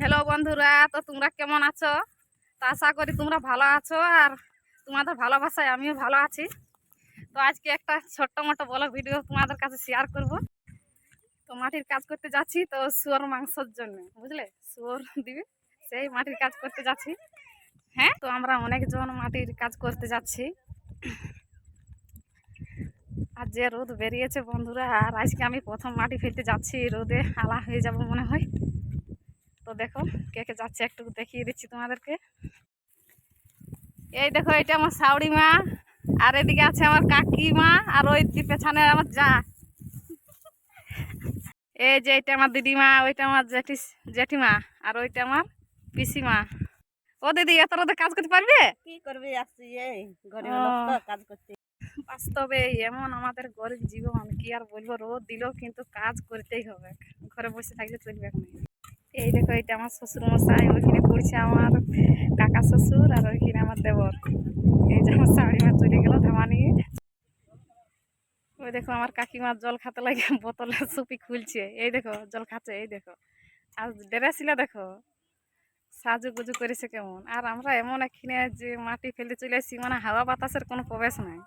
Hello বন্ধুরা, তো তোমরা কেমন আছো? তো আশা করি তোমরা ভালো আছো, আর তোমাদের ভালোবাসায় আমিও ভালো আছি। তো আজকে একটা ছোট্ট মোটো ব্লগ ভিডিও তোমাদের কাছে শেয়ার করব। তো মাটির কাজ করতে যাচ্ছি, তো শুয়োর মাংসের জন্য, বুঝলে, শুয়োর দিবে, সেই মাটির কাজ করতে যাচ্ছি। হ্যাঁ, তো আমরা অনেকজন মাটির কাজ করতে যাচ্ছি। আর যে রোদ বেরিয়েছে বন্ধুরা, আর আজকে আমি প্রথম মাটি ফেলতে যাচ্ছি, রোদে আলা হয়ে যাব মনে হয়। তো দেখো কে কে যাচ্ছে একটু দেখিয়ে দিচ্ছি তোমাদেরকে। এই দেখো, এটা আমার শাওড়ি মা, আর এদিকে আছে আমার কাকিমা, আর ওই পেছনে আমার যা। এই যে এটা আমার দিদিমা, ওইটা আমার জেঠিমা, আর ওইটা আমার পিসিমা। ও দিদি, এত রোদে কাজ করতে পারবে? কি করবি, আসছি এই গরিব লোক তো কাজ করতে। বাস্তবে এমন আমাদের গরিব জীবন, কি আর বলবো, রোদ দিলেও কিন্তু কাজ করতেই হবে, ঘরে বসে থাকলে চলবে না। এই দেখো, এটা আমার শ্বশুর মশাই, ওইখানে পড়ছে আমার কাকা শ্বশুর, আর ওইখানে আমার দেবর। এই যে আমার শাড়ি মা চলে গেল ধামা নিয়ে। ওই দেখো আমার কাকিমার জল খাতে লাগে বোতলে সুপি খুলছে, এই দেখো জল খাচ্ছে, এই দেখো। আর ড্রেসিলা দেখো সাজু গুজু করেছে কেমন। আর আমরা এমন এখানে যে মাটি ফেলে চলে আসছি, মানে হাওয়া বাতাসের কোনো প্রবেশ নাই।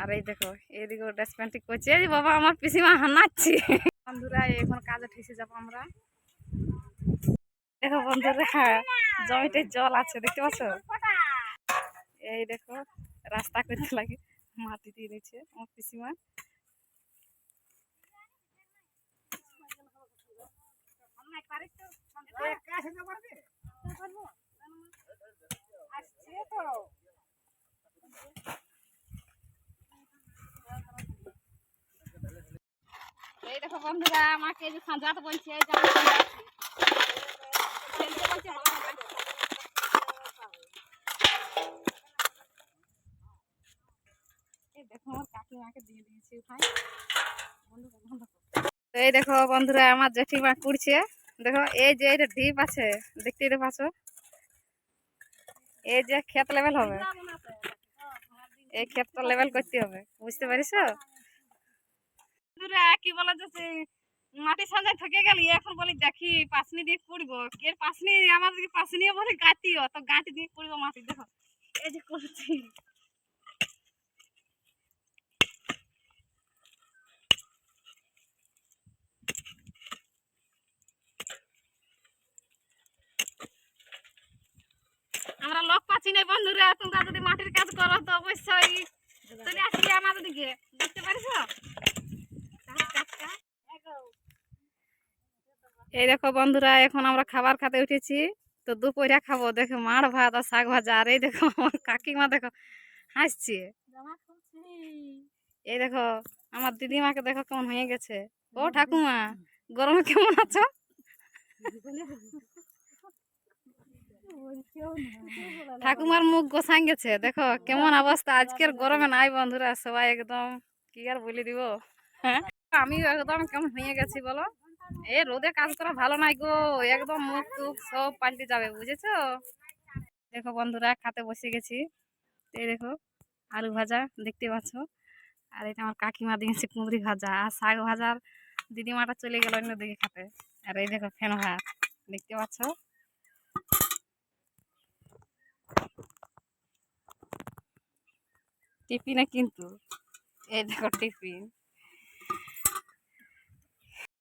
আর এই দেখো এইদিকে ড্রেস প্যান্টি করছে, এই বাবা আমার পিসিমা হানাচ্ছি। বন্ধুরা এখন কাজে ঠেসে যাবো আমরা। দেখো বন্ধুরা, জমিতে জল আছে, দেখতে পাচ্ছ? এই দেখো রাস্তা করতে লাগে, মাটি দিয়ে দিচ্ছে আমার পিসিমা। এই দেখো বন্ধুরা, আমাকে যে খাঁজাতে বলছে, এই দেখো বন্ধুরা, আমার জেঠিমা কুড়ছে। দেখো এই যে এটা ঢিপ আছে, দেখতেই পাচ্ছ, এই যে ক্ষেত লেভেল হবে, এই ক্ষেতটা লেভেল করতে হবে, বুঝতে পারিস? কি বলা যাচ্ছে, মাটি সাজায় থেকে গেলি, এখন বলি দেখি পাশনি দিয়ে কুড়বো, এর পাশনি আমাদের পাশনি বলে গাঁতিও, তো গাঁতি দিয়ে কুড়বো মাটি। দেখো এই যে করছি। আমরা লোক পাচ্ছি না বন্ধুরা, তোমরা যদি মাটির কাজ করো তো অবশ্যই চলে আসবে আমাদের দিকে, বুঝতে পারিস? এই দেখো বন্ধুরা, এখন আমরা খাবার খেতে উঠেছি। তো দুপুরে খাবো দেখো মাছ ভাত আর শাক ভাজা। আর এই দেখো আমার কাকিমা দেখো হাসছে। এই দেখো আমার দিদিমাকে দেখো কেমন হয়ে গেছে। ও ঠাকুমা, গরমে কেমন আছো? ঠাকুমার মুখ গোসাই গেছে, দেখো কেমন অবস্থা। আজকের গরমে নাই বন্ধুরা, সবাই একদম কি আর বলে দিব। হ্যাঁ, আমিও একদম কেমন হয়ে গেছি বলো। এ রোদে কাজ করা ভালো নাই গো, একদম মুখ টুখ সব পাল্টে যাবে, বুঝেছো? দেখো বন্ধুরা, খাতে বসে গেছি। এই দেখো আলু ভাজা দেখতে পাচ্ছ, আর এটা আমার কাকিমা দিয়েছে কুঁদরি ভাজা আর শাক ভাজার। দিদিমাটা চলে গেল অন্যদিকে খাতে। আর এই দেখো ফেন ভাত দেখতে পাচ্ছ। টিফিনে কিন্তু এই দেখো টিফিন।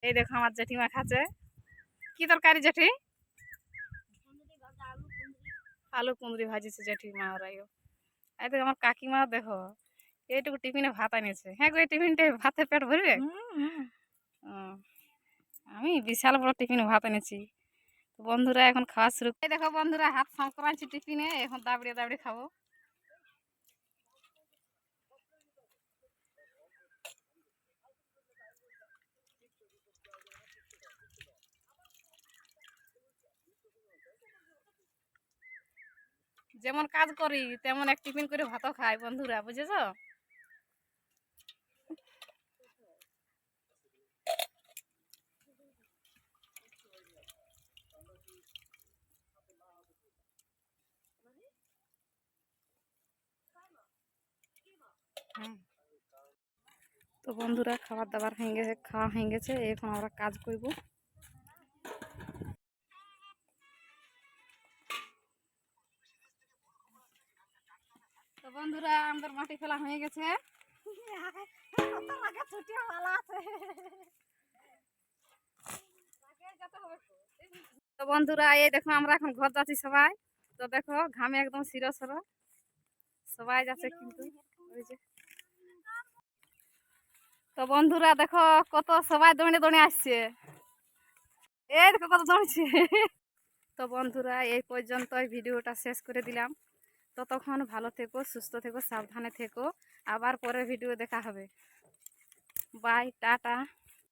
এই দেখো আমার জেঠিমা খাচ্ছে। কি তরকারি জেঠি? আলু কুঁদরি ভাজিছে জেঠিমা ওরাইও। এই দেখো আমার কাকিমা দেখো এইটুকু টিফিনে ভাত আনিয়েছে। হ্যাঁ গো, এই টিফিনটা ভাতে পেট ভরবে? ও, আমি বিশাল বড় টিফিনে ভাত এনেছি। বন্ধুরা এখন খাওয়া শুরু। এই দেখো বন্ধুরা, হাত ফাঁক করাচ্ছি টিফিনে, এখন দাবড়িয়ে দাবড়িয়ে খাবো। যেমন কাজ করি তেমন এক টিফিন করে ভাতও খাই বন্ধুরা, বুঝেছো? তো বন্ধুরা, খাওয়া হয়ে গেছে, এখন আমরা কাজ করব। বন্ধুরা আমাদের মাটি ফেলা হয়ে গেছে। তো বন্ধুরা এই দেখো আমরা এখন ঘর যাচ্ছি সবাই। তো দেখো ঘামে একদম শিরশর সবাই যাচ্ছে কিন্তু ওই যে। তো বন্ধুরা দেখো কত সবাই দৌড়ে দৌড়ে আসছে, এই দেখো কত দৌড়ছে। তো বন্ধুরা এই পর্যন্তই ভিডিওটা শেষ করে দিলাম। ততক্ষণ ভালো থেকো, সুস্থ থেকো, সাবধানে থেকো। আবার পরের ভিডিও দেখা হবে। Bye, tata.